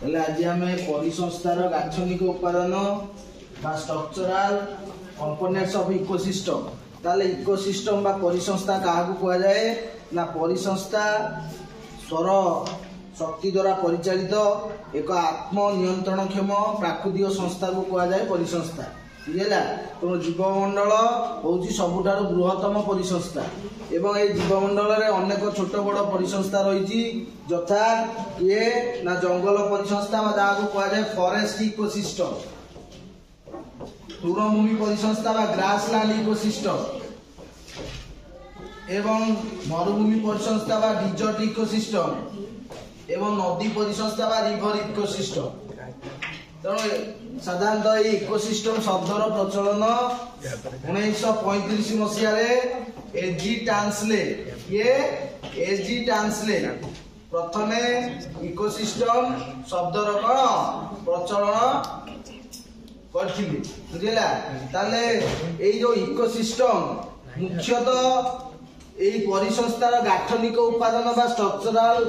आज आम परिसंस्थार गाठनिक उपादान स्ट्रक्चरल कंपोनेंट्स ऑफ इकोसिस्टम ताले इकोसिस्टम बा परिसंस्था क्या कह जाए ना परिसंस्था सौर शक्ति द्वारा परिचालित एक आत्म नियंत्रणक्षम प्राकृतिक संस्था को कह जाए परिसंस्था बुझेगा। तेणु जीवमंडल हूँ सबुठार बृहत्तम परिसंस्था एवं ये जीवमंडल में अनेक छोट बड़ परिसंस्था रही यथा ये ना जंगल परिसंस्था जहाँ कह जाए फॉरेस्ट इकोसिस्टम, तृणभूमि परिसंस्था ग्रासलैंड इकोसिस्टम एवं मरुभूमि परिसंस्था डिजर्ट इकोसिस्टम एवं नदी परिसंस्था रिवर इकोसिस्टम। तेणु साधारणतः इकोसिस्टम शब्दर प्रचलन 1935 मसीह एजी टांसले प्रथम इकोसिस्टम शब्दर कौन प्रचलन करथिले बुझेला। ताले एई जो इकोसिस्टम मुख्यतः एई परिसंस्थार गाठनिक उपादान बा स्ट्रक्चरल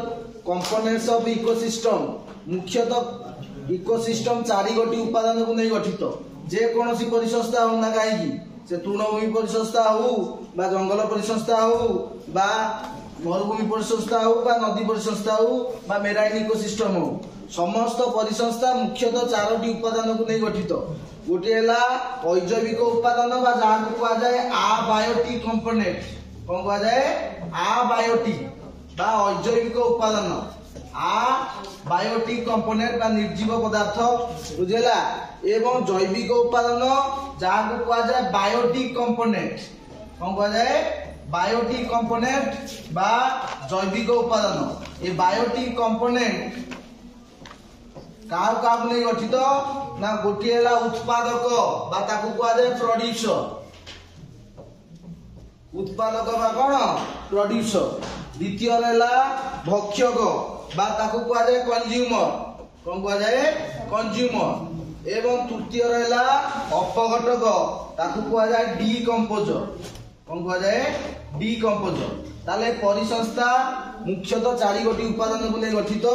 कंपोनेंट्स ऑफ इकोसिस्टम मुख्यतः इकोसिस्टम 4 गोटी उपादान को नहीं गठित जे कोनोसी परिसंस्था हो ना कहीं से तृणभूमि परिसंस्था हो बा जंगल परिसंस्था हो बा मरुभूमि परिसंस्था हो बा नदी परिसंस्था हो बा मेराइन इकोसिस्टम हो समस्त परिसंस्था मुख्यतः 4टी उपादान को नहीं गठित। गोटे है अजैविक उपादान बा जहाँ को कह जाए अबायोटिक कंपोनेंट कौन कह जाए अबायोटिक बा अजैविक उपादान बायोटिक कंपोनेंट बा निर्जीव पदार्थ बुझेला एवं जैविक उपादान जहाँ को कह जाए बायोटिक कंपोनेंट कौन कह जाए बायोटिक कंपोनेंट बा जैविक उपादान। ये बायोटिक कंपोनेंट क्या नहीं गठित ना गोटे है उत्पादक बा ताकू कह जाए प्रोड्यूसर उत्पादक बा कौन प्रोड्यूसर। द्वितीय है भक्षक बा ताकू कह जाए कंज्यूमर कौन कह जाए कंज्यूमर एवं तृतीय है अपघटक ताकू कह जाए डीकंपोजर कौन कह जाए डीकंपोजर। ताले परिसंस्था मुख्यतः 4 गोटी उपादान को नहीं गठित।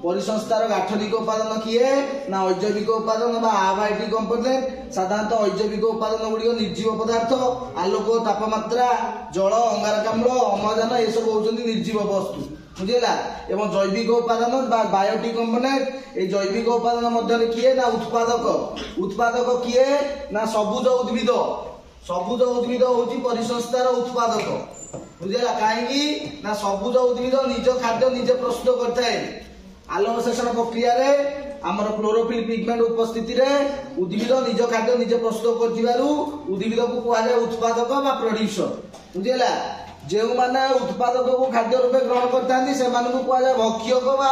परिसंस्थार गाठनिक उपादान किए ना अजैविक उपादान बा अबायोटिक कंपोनेंट साधारणतः अजैविक उपादान गुड़िक निर्जीव पदार्थ आलोक तापमात्रा जल अंगारकाम्ल अम्लजान ये सब होउछन्ती निर्जीव वस्तु बुझेला एवं जैविक उपादान बा बायोटिक कंपोनेंट ए जैविक उपादान मध्य किए ना उत्पादक किए ना सबुज उद्भिद होउछि परिसंस्थार उत्पादक बुझेला कहीं ना सबुज उद्भिद निज खाद्य निजे प्रस्तुत करथाए आलोकसेचन प्रक्रिया रे आमर क्लोरोफिल पिगमेंट उपस्थिति रे उद्भिद निज खाद्य निजे प्रस्तुत करथिबारु उद्भिद को कह जाए उत्पादक बा प्रोड्यूसर बुझेला। जो माने उत्पादक को खाद्य रूपे ग्रहण करथांती से माने को कह जाए भक्षक बा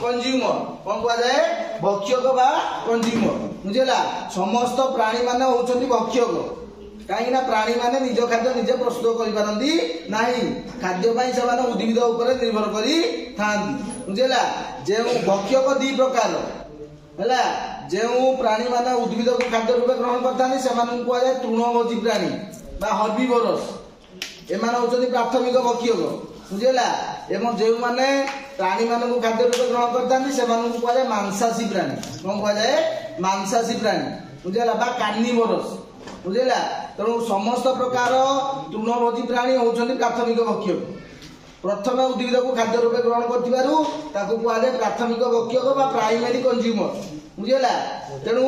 कंज्यूमर कौन कह जाए भक्षक बा कंज्यूमर बुझेला। समस्त प्राणी माने होउछन्ती भक्षक कहीं प्राणी माने निज खाद्य निजे प्रस्तुत करि नहीं खाद्य पाई से माने उद्भिद ऊपर निर्भर करी थांती बुझेला। जे भक्षक 2 प्रकार हैला जे प्राणी माने उद्भिद को खाद्य रूपे ग्रहण करथांती से माने को जाय तृणभोजी प्राणी बा हर्बिवोरस एमान होचନ୍ତି प्राथमिक भक्षक बुझेला एवं जे माने प्राणी माने को खाद्य रूपे ग्रहण करथांती से माने को जाय मांसाशी प्राणी कौन कह जाए मांसाशी प्राणी बुझेला बा कार्निवोरस बुझेला। तेणु समस्त प्रकार तृणभोजी प्राणी होउछन्ती प्राथमिक भक्षक प्रथम उद्भिद को खाद्य रूपे ग्रहण करथिबारु ताकू कह जाए प्राथमिक भक्षक बा प्राइमरी कंज्यूमर बुझेला। तेणु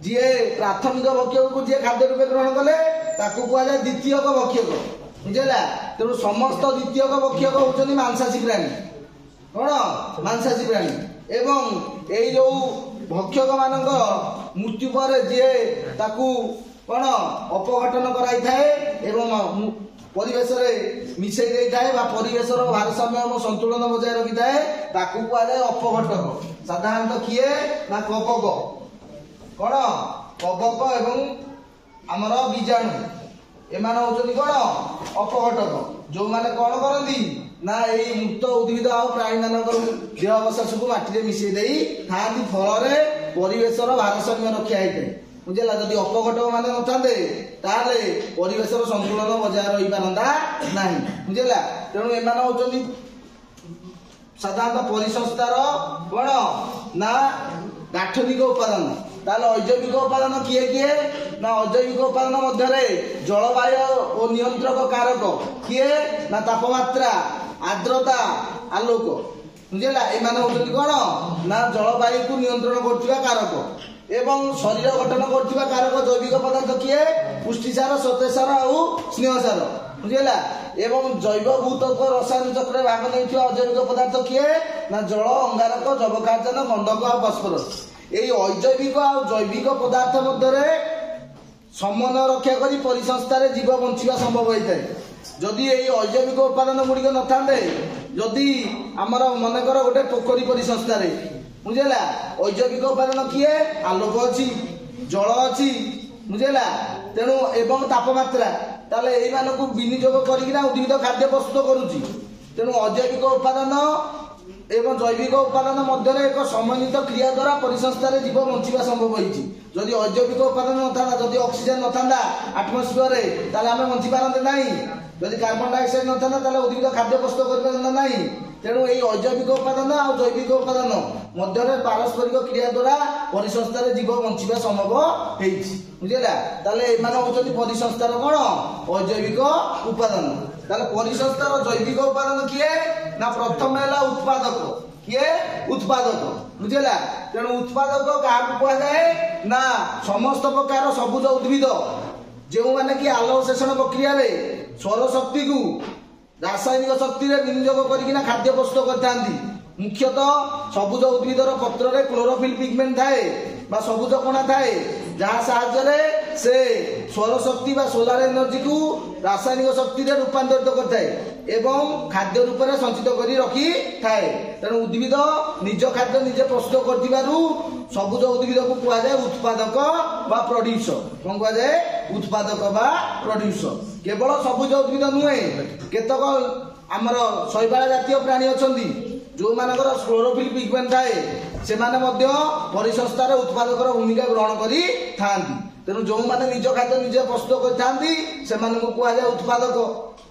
जे प्राथमिक भक्षक को जे खाद्य रूपे ग्रहण कले ताकू कह जाए द्वितीयक भक्षक बुझेला। तेणु समस्त द्वितीयक भक्षक होउछन्ती मांसाशी प्राणी कौन मांसाशी प्राणी एवं एई जो भक्षक मानक मृत्यु पर जे ताकू कौन अपघटन कराई थाए एवं परिवेश रे मिसई देई थाए बा परिवेश रो भारसाम्य और संतुलन बजाय रखी थाए ताकू कह जाए अपघटक। साधारणतः किए ना कवक कौन कवक एवं आमर बीजाणु एमान होउछन्ती कौन अपघटक जो माने कौन करंती ना एई मुक्त उद्भिद आ प्राणी मानकर देह अवशेष को माटी रे मिसई देई थांती फल रे परिवेश रो भारसाम्य रखा होइते बुझेला। जदि अपघटक माने नथांते ताले परिवेश संतुलन बजाय रही पारंता नहीं बुझेला। तेणु एमान होउछन्ती साधारणतः परिसंस्थार कौन ନା ଗାଠନିକ ଉପାଦାନ। ତାହେଲେ ଅଜୈବିକ ଉପାଦାନ କିଏ କିଏ ନା ଅଜୈବିକ ଉପାଦାନ ମଧ୍ୟରେ ଜଳବାୟୁ ଓ ନିୟନ୍ତ୍ରକ କାରକ କିଏ ନା ତାପମାତ୍ରା, ଆର୍ଦ୍ରତା, ଆଲୋକ। ବୁଝିଲା, ଏମାନେ ହଉଛନ୍ତି କଣ ନା ଜଳବାୟୁକୁ ନିୟନ୍ତ୍ରଣ କରୁଥିବା କାରକ। ଏବଂ ଶରୀର ଗଠନ କରୁଥିବା କାରକ ଜୈବିକ ପଦାର୍ଥ କିଏ ପୁଷ୍ଟିସାର, ଶ୍ଵେତସାର ଆଉ ସ୍ନେହସାର। ବୁଝିଲା, ଏବଂ ଜୈବ ଭୌତିକ ରସାୟନ ଚକ୍ରରେ ଭାଗ ନେଇଥିବା ଅଜୈବିକ ପଦାର୍ଥ କିଏ ନା ଜଳ, ଅଙ୍ଗାରକ, ଯବକ୍ଷାରଜାନ, ଗନ୍ଧକ ଆଉ ଫସ୍ଫରସ। এই অজৈবিক আর জৈবিক পদার্থ মধ্যে সমন্বয় রক্ষা করে পরিসংস্থারে জীব বঞ্চিবা সম্ভব হয়ে। যদি এই অজৈবিক উপাদান গুড়িক নথান্তে, যদি আমার মনেকর গোটে পোখরী পরিসংস্থারে বুঝলা অজৈবিক উপাদান কিয়ে আলোক অছি, জল অছি, বুঝলা, তেণু এবং তাপমাত্রা, তাহলে এইমানকু বিনিযোগ করিকিনা উদ্ভিদ খাদ্য প্রস্তুত করুছি। তেণু অজৈবিক উপাদান এবং জৈবিক উপাদান মধ্যে এক সমন্বিত ক্রিয়া দ্বারা পরিসংস্থারে জীব বঞ্চিবা সম্ভব হয়েছে। যদি অজৈবিক উপাদান নথান্তা, যদি অক্সিজেন নথান্তা আটমোস্ফিয়রে, তাহলে আমি বঞ্চি পারতে নাই। যদি কার্বন ডাইঅক্সাইড নথান্তা, তাহলে উদ্ভিদ খাদ্য প্রস্তুত করিপারতা নাই। তেণু এই অজৈবিক উপাদান আর জৈবিক উপাদান মধ্যে পারস্পরিক ক্রিয়া দ্বারা পরিসংস্থারে জীব বঞ্চিবা সম্ভব হয়েছে। বুঝলা, তাহলে এମାନେ হচ্ছেন পরিসংস্থার কোন অজৈবিক উপাদান। তাহলে পরিসংস্থার জৈবিক উপাদান কিয়ে না প্রথমে হল উৎপাদক। কিয়ে উৎপাদক। বুঝলা, তেণু উৎপাদক কাহাকে কুহযাଏ না সমস্ত প্রকার সবুজ উদ্ভিদ ଯେଉଁମାନେ କି ଆଲୋକ ଶୋଷଣ ପ୍ରକ୍ରିୟାରେ ସୌରଶକ୍ତିକୁ ରାସାୟନିକ ଶକ୍ତିରେ ବିନିଯୋଗ କରିକିନା ଖାଦ୍ୟ ପ୍ରସ୍ତୁତ କରିଥାନ୍ତି। ମୁଖ୍ୟତଃ ସବୁଜ ଉଦ୍ଭିଦର ପତ୍ରରେ କ୍ଲୋରୋଫିଲ୍ ପିଗମେଣ୍ଟ ଥାଏ ବା ସବୁଜ କଣା ଥାଏ, ଯାହା ସାହାଯ୍ୟରେ ସେ ସୌରଶକ୍ତି ବା ସୋଲାର ଏନର୍ଜିକୁ ରାସାୟନିକ ଶକ୍ତିରେ ରୂପାନ୍ତରିତ କରିଥାଏ ଏବଂ ଖାଦ୍ୟ ରୂପରେ ସଞ୍ଚିତ କରି ରଖିଥାଏ। ତେଣୁ ଉଦ୍ଭିଦ ନିଜ ଖାଦ୍ୟ ନିଜେ ପ୍ରସ୍ତୁତ କରିଥିବାରୁ ସବୁଜ ଉଦ୍ଭିଦକୁ କୁହାଯାଏ ଉତ୍ପାଦକ ବା ପ୍ରଡ୍ୟୁସର। କଣ କୁହାଯାଏ? ଉତ୍ପାଦକ ବା ପ୍ରଡ୍ୟୁସର। କେବଳ ସବୁଜ ଉଦ୍ଭିଦ ନୁହେଁ, କେତେକ ଆମର ଶୈବାଳ ଜାତୀୟ ପ୍ରାଣୀ ଅଛନ୍ତି ଯେଉଁମାନଙ୍କର କ୍ଲୋରୋଫିଲ୍ ପିଗମେଣ୍ଟ ଥାଏ, ସେମାନେ ମଧ୍ୟ ପରିସଂସ୍ଥାରେ ଉତ୍ପାଦକର ଭୂମିକା ଗ୍ରହଣ କରିଥାନ୍ତି। ତେଣୁ ଯେଉଁମାନେ ନିଜ ଖାଦ୍ୟ ନିଜେ ପ୍ରସ୍ତୁତ କରିଥାନ୍ତି ସେମାନଙ୍କୁ କୁହାଯାଏ ଉତ୍ପାଦକ।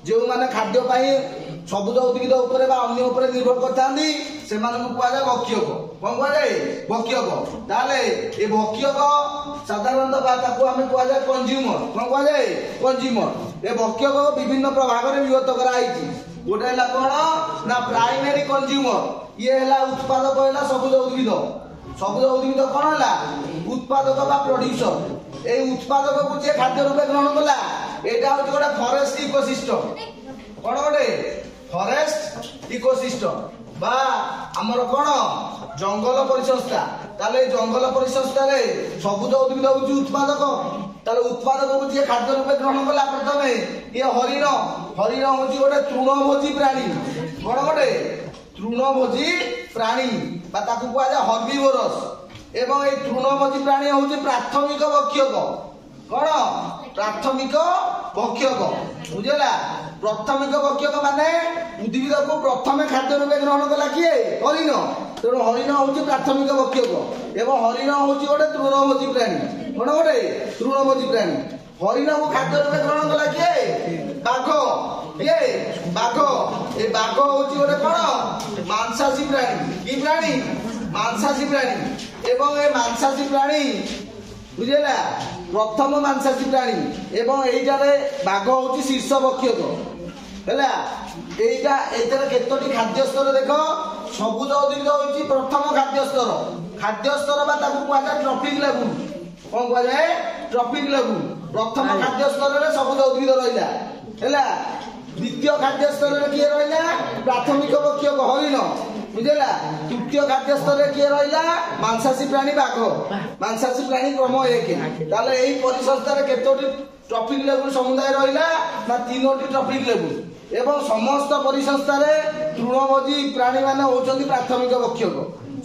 ଯେଉଁମାନେ ଖାଦ୍ୟ ପାଇଁ ସବୁଜ ଉଦ୍ଭିଦ ଉପରେ ବା ଅନ୍ୟ ଉପରେ ନିର୍ଭର କରିଥାନ୍ତି ସେମାନଙ୍କୁ କୁହାଯାଏ ଭକ୍ଷକ। କଣ କୁହାଯାଏ? ଭକ୍ଷକ। ତାହେଲେ ଏ ଭକ୍ଷକ ସାଧାରଣତଃ ତାକୁ ଆମେ କୁହାଯାଏ କନଜ୍ୟୁମର। କଣ କୁହାଯାଏ? କନଜ୍ୟୁମର। ଏ ଭକ୍ଷକ ବିଭିନ୍ନ ପ୍ରଭାଗରେ ବିଭକ୍ତ କରାଯାଇଛି। ଗୋଟେ ହେଲା କଣ ନା ପ୍ରାଇମେରୀ କନଜ୍ୟୁମର। ଇଏ ହେଲା ଉତ୍ପାଦକ, ହେଲା ସବୁଜ ଉଦ୍ଭିଦ। ସବୁଜ ଉଦ୍ଭିଦ କଣ ହେଲା? ଉତ୍ପାଦକ ବା ପ୍ରଡ୍ୟୁସର। এই উৎপাদকକୁ যে খাদ্য রূপে গ্রহণ কলা, এটা হচ্ছে গোটে ফরেস্ট ইকোসিস্টম। কোন গোটে ফরেস্ট ইকোসিস্টম বা আমার কোন জঙ্গল পরিসংস্থা। তাহলে এই জঙ্গল পরিসংস্থারে সবুজ উদ্ভিদ হচ্ছে উৎপাদক। তাহলে উৎপাদকକୁ যে খাদ্য রূপে গ্রহণ কলা প্রথমে ইয়ে হরিণ। হরিণ হচ্ছে গোটে তৃণভোজী প্রাণী। কোন গোটে তৃণভোজী প্রাণী বা তাকে কুহযাଏ হর্বিভোরস। এবং এই তৃণভোজী প্রাণী হচ্ছে প্রাথমিক ভক্ষক। কোন? প্রাথমিক ভক্ষক। বুঝলা, প্রাথমিক ভক্ষক মানে উদ্ভিদକୁ প্রথমে খাদ্য রূপে গ্রহণ কলা কিয়ে? হরিণ। তেণু হরিণ হচ্ছে প্রাথমিক ভক্ষক এবং হরিণ হচ্ছে গোটে তৃণভোজী প্রাণী। কোন গোটে? তৃণভোজী প্রাণী। হরিণକୁ খাদ্য রূপে গ্রহণ কলা কিয়ে? বাঘ। কিয়ে? বাঘ। এই বাঘ হচ্ছে গোটে কোন মাংসাশী প্রাণী। কি প্রাণী? মাংসাশী প্রাণী। এবং এই মাংসাশী প্রাণী বুঝলা প্রথম মাংসাশী প্রাণী এবং এইটারে বাঘ হচ্ছে শীর্ষ ভক্ষক। ହେଲା, এইটা এটার কেতোটি খাদ্য স্তর দেখ। সবুজ উদ্ভিদ হচ্ছে প্রথম খাদ্য স্তর। খাদ্য স্তর বা তাকে কুহযাଏ ট্রফিক লেভেল। কোন কুহযাଏ? Trophic level. প্রথম খাদ্য স্তরের সবুজ উদ্ভিদ রহিলা। ହେଲା, দ্বিতীয় খাদ্য স্তরের কিয়ে রহিলা? প্রাথমিক ভক্ষক হরিণ। বুঝলা, তৃতীয় খাদ্য স্তরে কিয়ে রহিলা? মাংসাশী প্রাণী বাঘ। মাংসাশী প্রাণী ক্রম 1। তাহলে এই পরিসংস্থারে কেতোটি ট্রফিক লেভেল সমুদায় রহিলা না 3টি ট্রফিক লেভেল। এবং সমস্ত পরিসংস্থারে তৃণভোজী প্রাণী মানে হচ্ছেন প্রাথমিক ভক্ষক।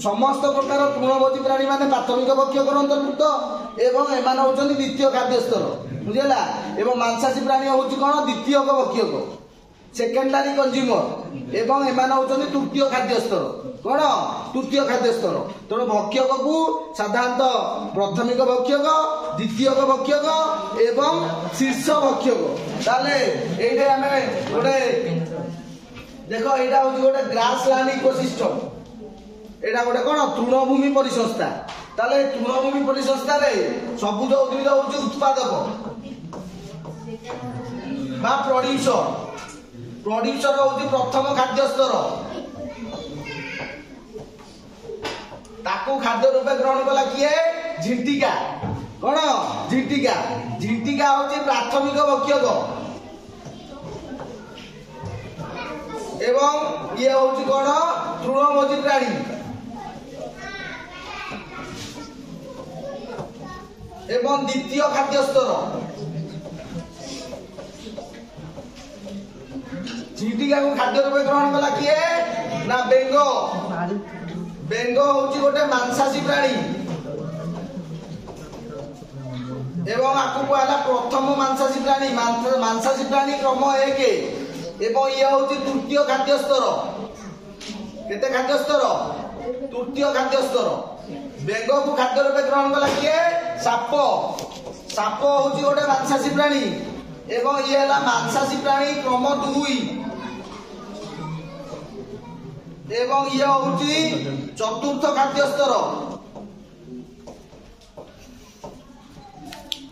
সমস্ত প্রকার তৃণভোজী প্রাণী মানে প্রাথমিক ভক্ষকর অন্তর্ভুক্ত এবং এମାନେ হচ্ছেন দ্বিতীয় খাদ্য স্তর। বুঝলা, এবং মাংসাশী প্রাণী হচ্ছে কোন? দ্বিতীয় ভক্ষক, সেকেন্ডারি কনজ্ୟୁମର এবং এମାନେ হচ্ছেন তৃতীয় খাদ্য স্তর। কোন? তৃতীয় খাদ্য স্তর। তেণু ভক্ষকକୁ সাধারণতঃ প্রাথমিক ভক্ষক, দ্বিতীয় ভক্ষক এবং শীর্ষ ভক্ষক। তাহলে এইটা আমি গোটে দেখ, এইটা হচ্ছে গোটে গ্রাসল্যান্ড ইকোসিস্টম। एटा गोटे कौन तृणभूमि परिसंस्था ताले तृणभूमि परिसंस्था रे सबुज उद्भिद होउची उत्पादक बा प्रोड्यूसर होउची प्रथम खाद्य स्तर ताकू खाद्य रूपे ग्रहण कला किए झिंटिका कौन झिंटिका होउची प्राथमिक भक्षक एवं ये होउची कौन तृणभोजी प्राणी एवं द्वितीय खाद्य स्तर झिंटिका को खाद्य रूपे ग्रहण कला किए ना बेंग होउची गोटे मांसाशी प्राणी एवं आकु कहला प्रथम मांसाशी प्राणी क्रम 1 एवं ये होउची तृतीय खाद्य स्तर केते खाद्य स्तर तृतीय खाद्य स्तर बेंग को खाद्य रूपे ग्रहण कला किए साप होउची गोटे मांसाशी प्राणी एवं ये हला मांसाशी प्राणी क्रम 2 एवं ये होउची चतुर्थ खाद्य स्तर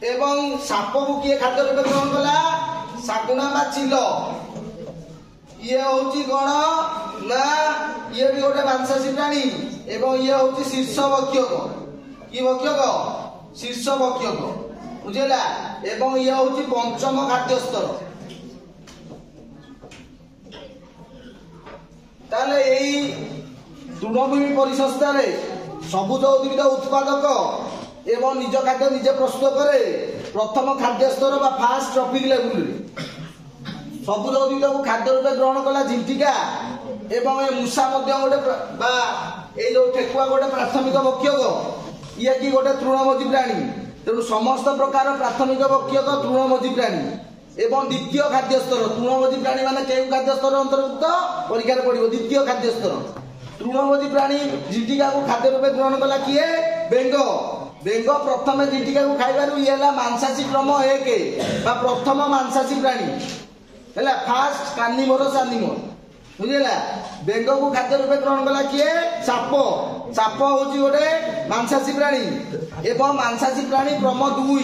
एवं साप को किए खाद्य रूपे ग्रहण कला सागुना बा चिल ये होउची कोन ना ये भी गोटे मांसाशी प्राणी एवं ये होउची शीर्ष भक्षक की भक्षक शीर्ष भक्षक बुझेला एवं ये होउची पंचम खाद्य स्तर ताले एई तृणभूमि परिसंस्था रे सबुज उद्भिद उत्पादक एवं निज खाद्य निजे प्रस्तुत करे प्रथम खाद्य स्तर बा फास्ट ट्रॉपिक लेवल रे सबुज उद्भिद को खाद्य रूपे ग्रहण कला झिंटिका एवं ए मूषा मध्य गोटे बा ए जो ठेकुआ गोटे प्राथमिक भक्षक ये कि गोटे तृणभोजी प्राणी तेणु समस्त प्रकार प्राथमिक भक्षक तृणभोजी प्राणी एवं द्वितीय खाद्य स्तर तृणभोजी प्राणी माने केउ खाद्य स्तर अंतर्भुक्त परीक्षा रे पड़िबो द्वितीय खाद्य स्तर तृणभोजी प्राणी झिंटिका को खाद्य रूपे ग्रहण कला किए बेंग प्रथम झिंटिका को खाइबारु ये हला मांसाशी क्रम 1 बा प्रथम मांसाशी प्राणी हला फास्ट कार्निवोरस एनिमल बुझिला बेंग को खाद्य रूपे ग्रहण कला किए साप होची गोटे मांसाशी प्राणी एवं मांसाशी प्राणी क्रम 2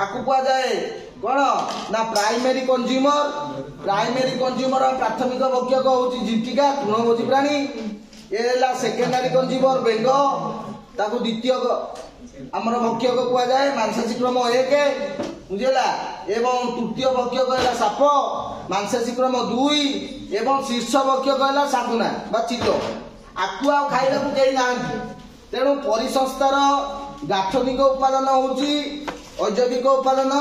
आकु कुआ जाए कोन ना प्राइमरी कंज्यूमर प्राथमिक भक्षक होची झिंटिका तृणभोजी प्राणी एला सेकेंडरी कंज्यूमर बेंग ताकू द्वितीय हमर भक्षक कुआ जाए मांसाशी क्रम 1 बुझेला एवं तृतीय भक्षक है साप मांसाशी क्रम 2 एवं शीर्ष भक्षक है सागुना बा चिलो आकु आ खाइला को केही नांती तेणु परिसंस्थार गाठनिक उपादान होची अजैविक उपादान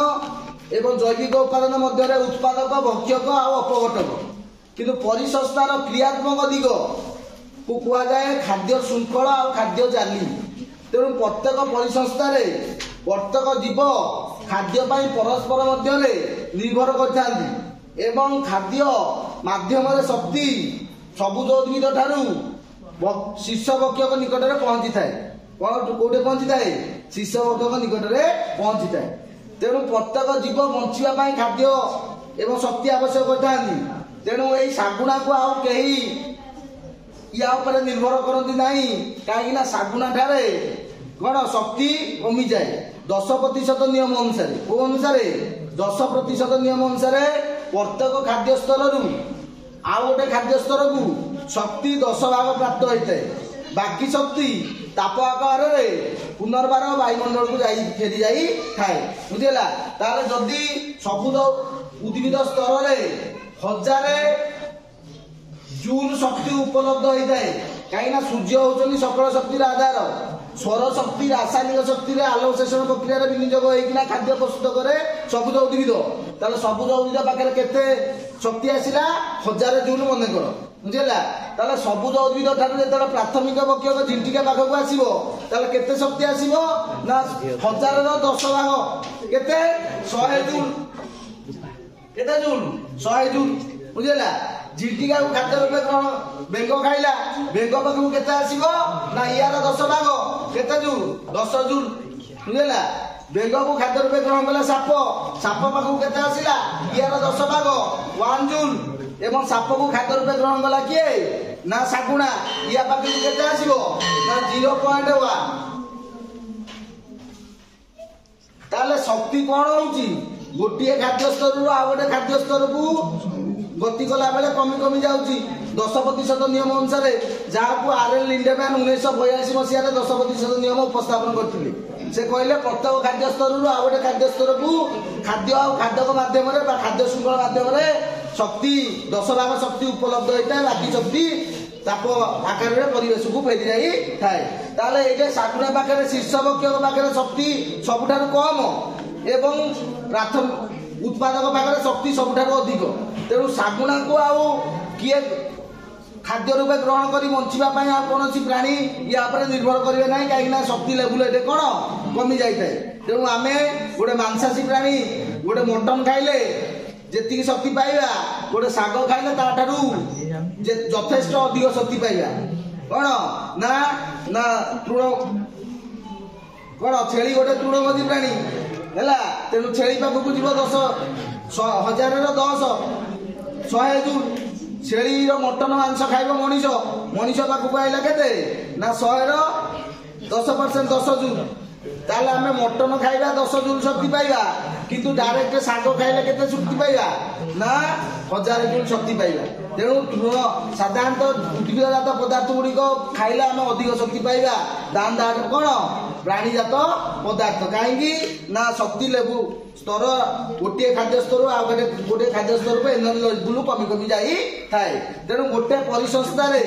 एवं जैविक उपादान मध्य उत्पादक भक्षक आ अपघटक किंतु परिसंस्थार क्रियात्मक दिग को कुआ जाए खाद्य श्रृंखला और खाद्य जाली तेणु प्रत्येक परिसंस्था रे प्रत्येक जीव खाद्य पाई परस्पर मध्य निर्भर करथांती एवं खाद्य माध्यम शक्ति सबुज उद्भिद ठारू शीर्ष भक्षक निकट में पहुंची थाए कोटे पहुंची थाए शीर्ष भक्षक निकट में पहुंची थाए तेणु प्रत्येक जीव बंचिबा खाद्य एवं शक्ति आवश्यक करथांती तेणु एई सागुना को आउ केही या ऊपर निर्भर करती नहीं कहीं सागुना ठारे कौन शक्ति कमी जाए 10% नियम अनुसार को अनुसार 10% नियम अनुसार प्रत्येक खाद्य स्तर रु आउ गोटे खाद्य स्तर को शक्ति 10 भाग प्राप्त होता है बाकी शक्ति ताप आकार पुनर्बार वायुमंडल को जाई फेरी जाई थाए बुझेला ताले जदी सबुज उद्भिद स्तर रे 1000 जूल शक्ति उपलब्ध होता है कहीं सूर्य होचनी सकल शक्ति आधार सौर शक्ति रासायनिक शक्ति आलोकसेचन प्रक्रिया विनियोग होना खाद्य प्रस्तुत करे सबुज उद्भिद ताले सबुज उद्भिद पाखे केते शक्ति आसिला 1000 जूल मन कर बुझेला ताले सबुज उद्भिद ठारू जेतेबेले प्राथमिक भक्षक झिंटिका पाखक आसीबो ताले केते शक्ति आसीबो ना 1000 रो 10 भाग केते 100 जूल केते जूल 100 जूल बुझेला झिंटिका को खाद्य रूपे ग्रहण बेंग खाइला बेंग पाखक केते आसीबो ना यार 10 भाग केते जूल 10 जूल बुझेला बेंग को खाद्य रूपे ग्रहण कला साप पाखक केते आसीला यार 10 भाग 1 जूल एवं साप को खाद्य रूपे ग्रहण कला किए ନା ଶାଗୁଣା ୟା ପାଖକୁ କେତେ ଆସିବ ନା 0.1। ତାହେଲେ ଶକ୍ତି କଣ ହଉଛି ଗୋଟିଏ ଖାଦ୍ୟ ସ୍ତରରୁ ଆଉ ଗୋଟେ ଖାଦ୍ୟ ସ୍ତରକୁ ଗତି କଲା बेले कमी कमी जाउची 10% नियम अनुसार जहाँ आरएल लिंडेमैन 1982 मसीह 10% नियम उपस्थापन करथिले। से कहले प्रत्येक खाद्य स्तर रु आ गोटे खाद्य स्तर को खाद्य आ खाद्यक माध्यम रे बा खाद्य श्रृंखला माध्यम रे शक्ति 10 भाग शक्ति उपलब्ध होता है, बाकी शक्ति ताप आकार रे परिवेश को फेरी जाई थाए। ताले एके साकुना पाखरे शीर्ष बक्षक पाखरे शक्ति सबुठारु कम एवं प्राथमिक उत्पादक पाखरे शक्ति सबुठारु अधिक। तेणु सागुणा को आउ किए खाद्य रूपे ग्रहण करी बंचिबा पई आ कोनोसी प्राणी या पर निर्भर करिवे नाही, काहे ना शक्ति लेवल एटे कोन कमी जाई थाए। तेणु आमे गोटे मांसाशी प्राणी गोटे मटन खाइले जेतिकी शक्ति पाइबा गोटे साग खाइले ताठारु यथेष्ट अधिक शक्ति पाइबा। कोन ना ना तृण कोन छेली गोटे तृणभोजी प्राणी हैला। तेणु छेली पाखକୁ ଯିବ 10,000 ର 10 100 ଜୁଲ छेली मटन मांस खाइब मनीष मनीष पाखକୁ आइला केते ना 100 ର 10% 10 जूल। ताले आमे मटन खाइबा 10 जूल शक्ति पाइबा, किंतु डायरेक्ट साग खाइले केते शक्ति पाइबा ना 1000 जूल शक्ति पाइबा। तेणु साधारणतः उद्भिदजात पदार्थ गुड़िक खाइले आमे अधिक शक्ति पाइबा दान दान कोन प्राणीजात पदार्थ। कहीं ना शक्ति लेवल स्तर गोटे खाद्य स्तर आ गोटे खाद्य स्तर को एनर्जी लेवल कमी कमी जाई थाए। तेणु गोटे परिसंस्था रे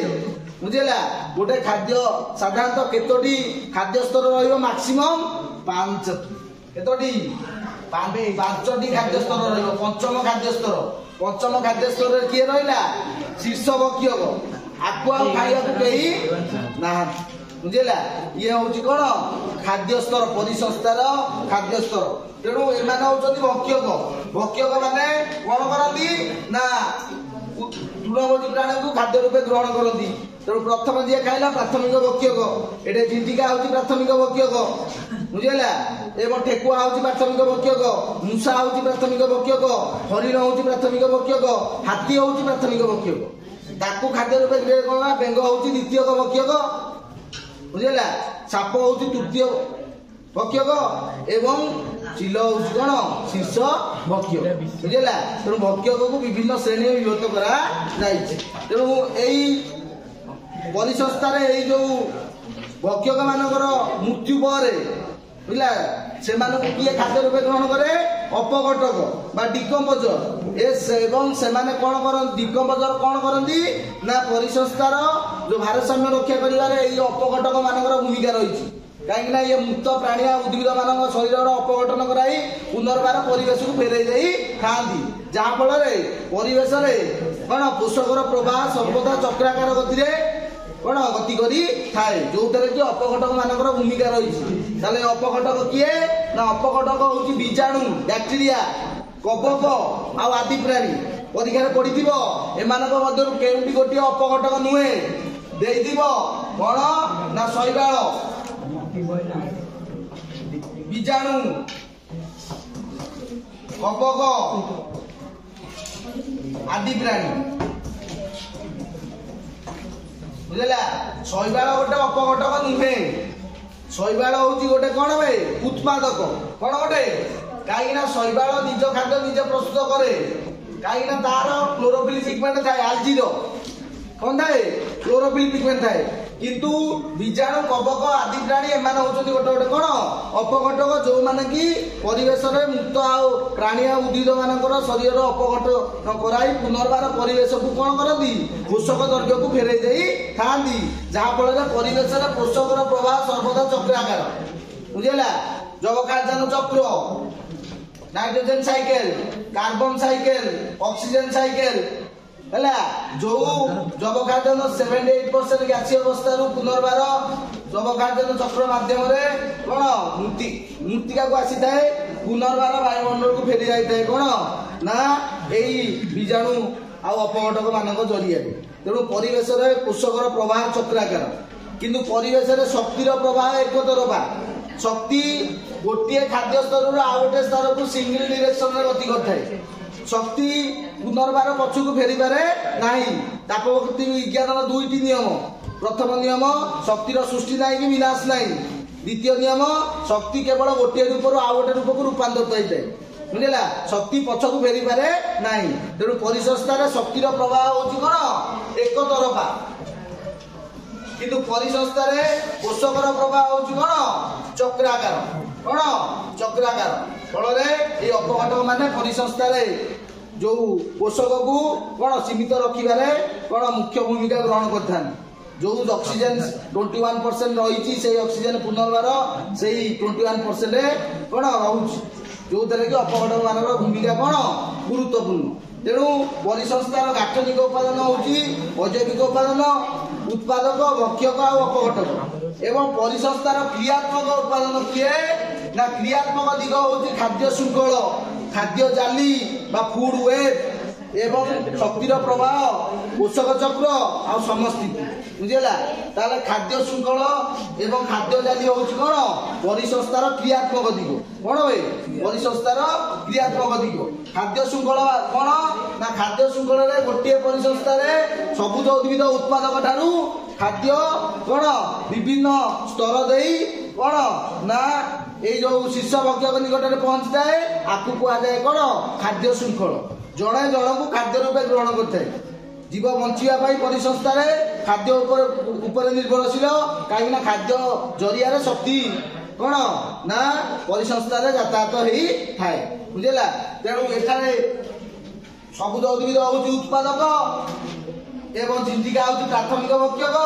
बुझेला गोटे खाद्य साधारणतः केतोटी खाद्य स्तर रहिबो मैक्सिमम 5 केतोटी 5टी खाद्य स्तर रहिबो। पंचम खाद्य स्तर रे किए रहिला शीर्ष बक्षक आकु आ खाइया को केही ना बुझेला। ये होची कोन खाद्य स्तर परिसंस्थार खाद्य स्तर। तेणु एमाने होचंती भक्षक माने कोन करंती ना तृणभोजी प्राणी को खाद्य रूपे ग्रहण करती। तेणु प्रथम जी खाइला प्राथमिक भक्षक एटे झिंटिका होची प्राथमिक भक्षक बुझेला एवं ठेकुआ होची प्राथमिक भक्षक मूषा होची प्राथमिक भक्षक हरिण होची प्राथमिक भक्षक हाथी होची प्राथमिक भक्षक। ताकू खाद्य रूपे ग्रहण करना बेंग होची द्वितीय भक्षक बुझेला साप होची तृतीय भक्षक एवं चिल होची कोन शीर्ष भक्षक बुझेला। तेणु भक्षक को विभिन्न श्रेणी विभक्त करा जायछि। तेणु एई परिसंस्था रे एई जो भक्षक मानकर मृत्यु पर बुझला से किए खाद्य रूपे ग्रहण करे अपघटक बा डिकम्पोजर एवं से कौन कर डिकम्पोजर कौन करती ना परिसंस्थार जो भारसाम्य रक्षा करिवारे एई अपघटक मानकर भूमिका रही। कहीं ये मुक्त प्राणी उद्भिद मान शरीर अपघटन कराई पुनर्बार परिवेश को फेरई दे खाती, जहाँ फल परिवेश कौन पोषकर प्रवाह सर्वदा चक्राकार गति कौन गति करी थाए, जो कि अपघटक मानकर भूमिका रही। अपघटक किए ना अपघटक हूँ बीजाणु बैक्टेरिया कवक आदि प्राणी परीक्षा पड़ी एम केउटी गोटे अपघटक नुहे दे कौन ना शैवाल बीजाणु कवक आदि प्राणी बुझला। शैवाल गोटे अपघटक नुहे, शैवाल हूँ गोटे कौन भाई उत्पादक कौन गोटे कहीं शैवाल निज खाद्य निजे प्रस्तुत करे कहीं तार क्लोरोफिल पिगमेंट थाए आलजीर कौन थाए क्लोरोफिल पिगमेंट थाए, किंतु बीजाणु कवक आदि प्राणी एम होती गोटे गोटे कौन अपघटक जो मैंने कि परिवेश मुक्त प्राणी उद्भिद मानकर शरीर अपघटन कराई पुनर्बार परिवेश को कौन करती पोषक द्रव्य को फेरई दे था, जहाँ फल परिवेश पोषकर प्रवाह सर्वदा चक्राकार बुझेला। जबकारजान चक्र nitrogen cycle carbon cycle oxygen cycle है जो जबकारजान 78% गैसीय अवस्था पुनर्बार जबकारजान चक्र माध्यम कौन मृत्तिका को आसी थाए पुनर्बार वायुमंडल को फेरी जाए कौन ना यही बीजाणु अपघटक मान जरिया। तेणु परिवेश पोषकर प्रवाह चक्राकार, किंतु परिवेश शक्तिर प्रवाह एक तरफा शक्ति गोटे खाद्य स्तर आउ गोटे स्तर को सिंगल डायरेक्शन में गति करता है। शक्ति पुनर्बार पछकु फेरी पारे नाही। तापगति विज्ञान दुईटी नियम। प्रथम नियम शक्तिर सृष्टि नाही कि विनाश नाही। द्वितीय नियम शक्ति केवल गोटे रूप आउ गोटे रूप को रूपांतरित होइते बुझिला। शक्ति पछकु फेरी पारे नाही। तेणु परिसंस्थार शक्तिर प्रवाह होची कोन एक तरफा, किंतु परिसंस्थार पोषकर प्रवाह होची कोन चक्राकार। कोन चक्राकार फल ये अपघटक माने परिसंस्थार जो पोषक को कोन सीमित रखिबारे कोन मुख्य भूमिका ग्रहण करथान। जो ऑक्सीजन 21% रही से ऑक्सीजन पुनर्बार से 21% कोन रहुछि, जो कि अपघटक मान भूमिका कोन गुरुत्वपूर्ण। तेणु परिसंस्थार गाठनिक उपादान होछि अजैविक उपादान, उत्पादक, भक्षक और अपघटक। एवं परिसंस्थार क्रियात्मक उपादान किए ना क्रियात्मक दिग होछि खाद्य शृंखल, खाद्य जाली बा फूड वेब एवं शक्तिर प्रवाह, पोषक चक्र और समस्थिति बुझेला। ताले खाद्य शृंखल एवं खाद्य जाली होछि कोन परिसंस्थार क्रियात्मक दिग। कोन होय परिसंस्थार क्रियात्मक दिग। खाद्य शृंखल कोन ना खाद्य शृंखल रे गोटे परिसंस्थार सबुज उद्भिद उत्पादक ठारू खाद्य कोन विभिन्न स्तर देई कोन ना ए जो शीर्ष भक्षक निकट में पहुंचता है आपको कहा जाए कोन खाद्य शृंखल। जड़े जन को खाद्य रूपे ग्रहण करते जीव बंचाई परिसंस्थार खाद्य उपर निर्भरशील कहीं खाद्य जरिया शक्ति कोन ना परिसंस्थार यातायात हो थाए बुझेला। तेणु एठारे सबुज उद्भिद होउछि उत्पादक एवं झिंटिका होउछि प्राथमिक भक्षक,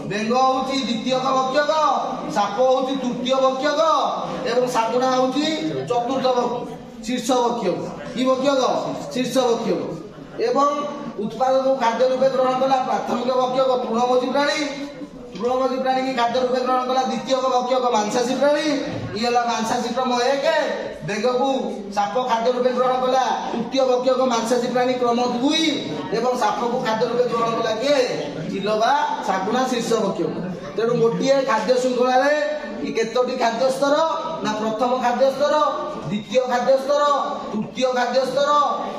बेंग होउछि द्वितीयक भक्षक, साप होउछि तृतीय भक्षक एवं सागुणा होउछि चतुर्थ शीर्ष भक्षक। कि भक्षक शीर्ष भक्षक। एवं उत्पादक खाद्य रूपे ग्रहण कला प्राथमिक भक्षक तृणभोजी प्राणी, तृणभोजी प्राणी की खाद्य रूपे ग्रहण कला द्वितीय भक्षक मांसाशी प्राणी, ये मांसाशी क्रम 1। बेग को साप खाद्य रूपे ग्रहण कला तृतीय भक्षक मांसाशी प्राणी क्रम 2 एवं साप को खाद्य रूपे ग्रहण कला किए चिल बा सागुणा शीर्ष भक्षक। तेणु गोटे खाद्य श्रृंखल केतोटी खाद्य स्तर ना प्रथम खाद्य स्तर, द्वितीय खाद्य स्तर, तृतीय खाद्य स्तर,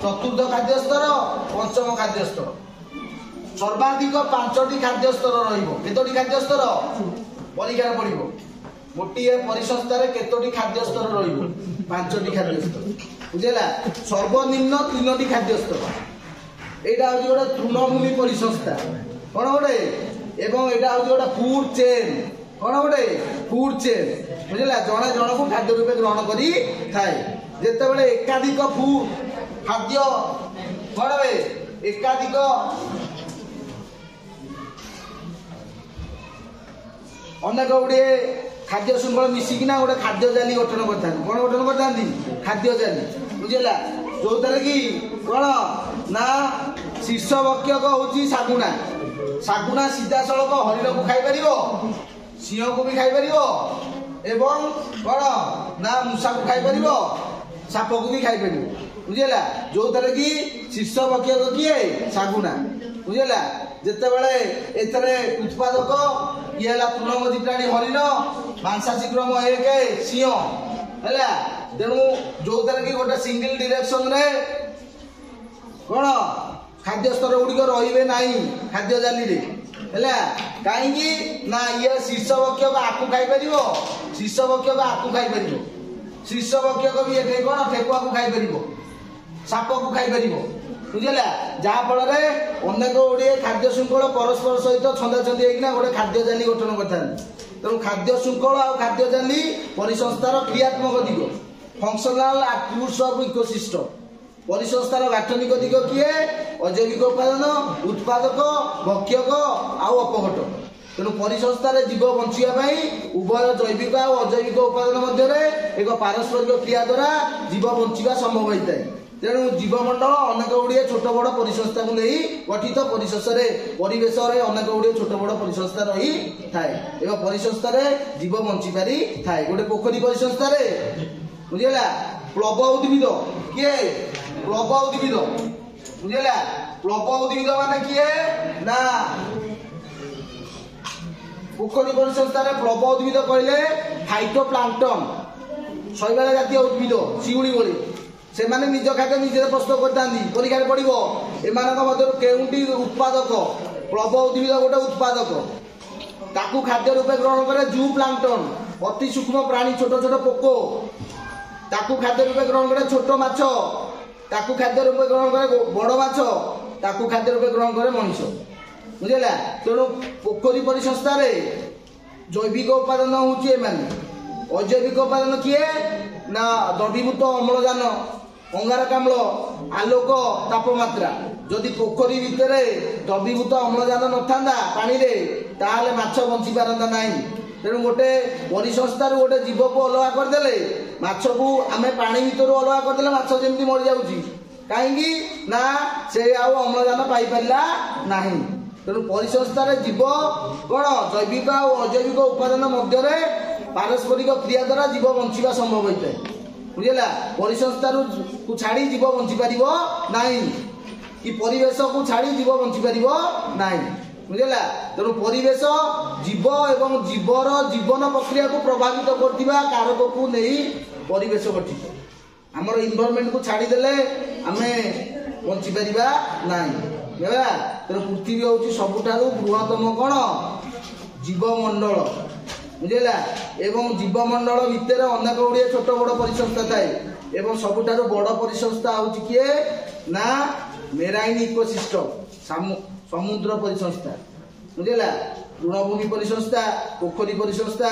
चतुर्थ खाद्य स्तर, पंचम खाद्य स्तर। सर्वाधिक 5टी खाद्य स्तर रहिबो। केतोटी खाद्य स्तर परीक्षार पड़िबो गोटे परिसंस्थार केतोटी खाद्य स्तर रहिबो 5टी खाद्य स्तर बुझेला। सर्वनिम्न 3टी खाद्य स्तर। एटा होछि गोटे तृणभूमि परिसंस्था कोन गोटे एवं एटा होछि गोटे फूड चेन कोन गोटे फूड चेन बुझेला। जणे जण को खाद्य रूपे ग्रहण करी थाए। जेते बेले एकाधिक फूड खाद्य कोन होय एकाधिक अनेक गुड़े खाद्य श्रृंखल मिसिकिना गोटे खाद्य जाली गठन करता कौन गठन करता खाद्य जाली बुझेला। जो द्वारा कि कौन ना शीर्ष भक्षक होची सागुणा। सागुणा सीधा सड़क हरिण को खाई पार, सिंह को भी खाई पार एवं कौन ना मूषा को खाई पार, साप को भी खाई पार बुझेला। जो द्वारा कि शीर्ष भक्षक किए सागुणा बुझेला। जेते बेले एतरे उत्पादक ये हला तृणभोजी प्राणी हरिण, मांसाशी क्रम 1 सिंह हैला। तेणु जो द्वारा कि गोटे सिंगल डायरेक्शन रे कोन खाद्य स्तर गुड़िक रहिबे नाही खाद्य जाली रे हैला। काहेकि ना ये शीर्ष भक्षक आकु खाई परिबो, शीर्ष भक्षक आकु खाई परिबो, शीर्ष भक्षक भी एठे कोन ठेकुआ को खाई परिबो, साप को खाई परिबो बुझेला। जहा फल अनेक गुड़े खाद्य श्रृंखल परस्पर सहित छंदा छंदी होना गोटे खाद्य जाली गठन करता। तेणु खाद्य श्रृंखल और खाद्य जाली परिसंस्थार क्रियात्मक दिग फंक्शनल एट्रिब्यूट्स ऑफ इकोसिस्टम। परिसंस्थार गाठनिक दिग किए अजैविक उपादान, उत्पादक, भक्षक आउ अपघटक। तेणु परिसंस्थार जीव बंचाई उभय जैविक और अजैविक उपादान मध्य एक पारस्परिक क्रिया द्वारा जीव बंचा संभव होता है। तेणु जीवमंडल अनेक गुड़िए छोट बड़ परिसंस्था को नहीं गठित। परिवेश अनेक गुड़िए छोट बड़ परिसंस्था रही थाए एवं परिसंस्था जीव बंची पारी थाए। गोटे पोखरी परिसंस्था बुझेला प्लव उद्भिद किए प्लव उद्भिद बुझेला। प्लव उद्भिद माने किए ना पोखरी परिसंस्था प्लव उद्भिद कहले फाइटोप्लांक्टन शैवाल जातीय उद्भिद शिउली भली से माने निज खाद्य निजे प्रस्तुत करथांती परीक्षा रे पड़िबो एमानक मध्य केउंटी उत्पादक प्लव उद्भिद गोटे उत्पादक ताकू खाद्य रूपे ग्रहण करे जू प्लांटन अति सूक्ष्म प्राणी छोट छोट पोको ताकू खाद्य रूपे ग्रहण करे छोट माछ ताकू खाद्य रूपे ग्रहण करे बड़ माछ ताकू खाद्य रूपे ग्रहण करे मनुष्य बुझेला तेणु पोखरी परिसंस्था रे जैविक उत्पादन होची एमाने अजैविक उत्पादन किए ना द्रवीभूत अम्लजान अंगारकाम्ल आलोक तापमात्रा जदि पोखरी भितर द्रवीभूत अम्लजान नथांदा पानी रे ताहले माछ बंची पारंता नाही तेणु गोटे परिसंस्था गोटे जीव को अलग करदेले माछ को आमे पानी भितर अलग करदेले माछ जेमती मरि जाउची काहेकि ना से आउ अम्लजान पाई पारला नाही तेणु परिसंस्था जीव कौन जैविक और अजैविक उत्पादन मध्य पारस्परिक क्रिया द्वारा जीव बंचिबा संभव होता है बुझेला परिसंस्था को छाड़ी जीव बंची पारिबो नाही कि परिवेश को छाड़ी जीव बंची पारिबो नाही बुझेला तेणु परिवेश जीव एवं जीवर जीवन प्रक्रिया को प्रभावित करथिबा कारक को नहीं परिवेश गठित हमर एनवायरनमेंट को छाड़ी देले आमे बंची पारिबा नाही बुझेला तेणु पृथ्वी होची सबुठारु बृहत्तम कोन जीवमंडल बुझेला एवं जीवमंडल भितर अनेक गुड़िए छोट बड़ परिसंस्था थाए एवं सबुठारु बड़ परिसंस्था होची किए ना मेराइन इकोसिस्टम समुद्र परिसंस्था बुझेला ऋणभूमि परिसंस्था पोखरी परिसंस्था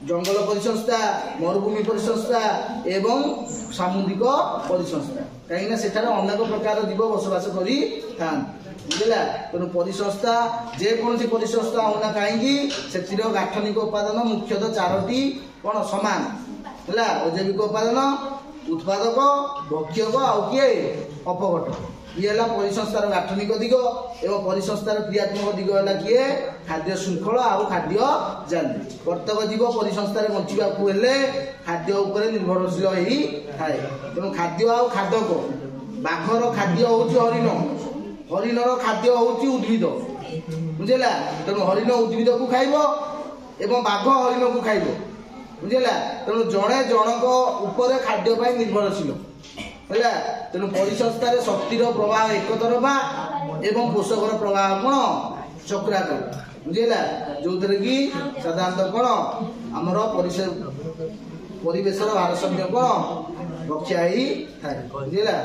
जंगल परिसंस्था मरुभूमि परिसंस्था एवं सामुद्रिक परिसंस्था कहीं सेठार अनेक प्रकार जीव बसवास करी बुझेला तेणु परिसंस्था जेकोसी परिसंस्था होना कहीं से गाठनिक उपादान मुख्यतः चारोटी कौन समान है अजैविक उपादान उत्पादक भक्षक आउ किए अपघटक ये है परिसंस्थार गाठनिक दिग एवं परिसंस्थार क्रियात्मक दिग है किए खाद्य श्रृंखल आउ खाद्य जाली प्रत्येक जीव परिसंस्थार बंचा खाद्य उपर निर्भरशील ही थाए तेणु खाद्य आउ खादक बाघर खाद्य हूँ हरिण हरिणर खाद्य हूँ उद्भिद बुझेला तेणु हरिण उद्भिद को खाइब एवं बाघ हरिण को खाइब बुझेला तेणु जड़े जनक उपर खाद्य पाई निर्भरशील है तेणु परिसंस्थार शक्तिर प्रवाह एक तरफा एवं पोषकर प्रवाह कौन चक्राकार बुझेला जो थे कि साधारणतः कौन आमर परिवेश भारसाम्य कौन रक्षा ही थाए बुझेला।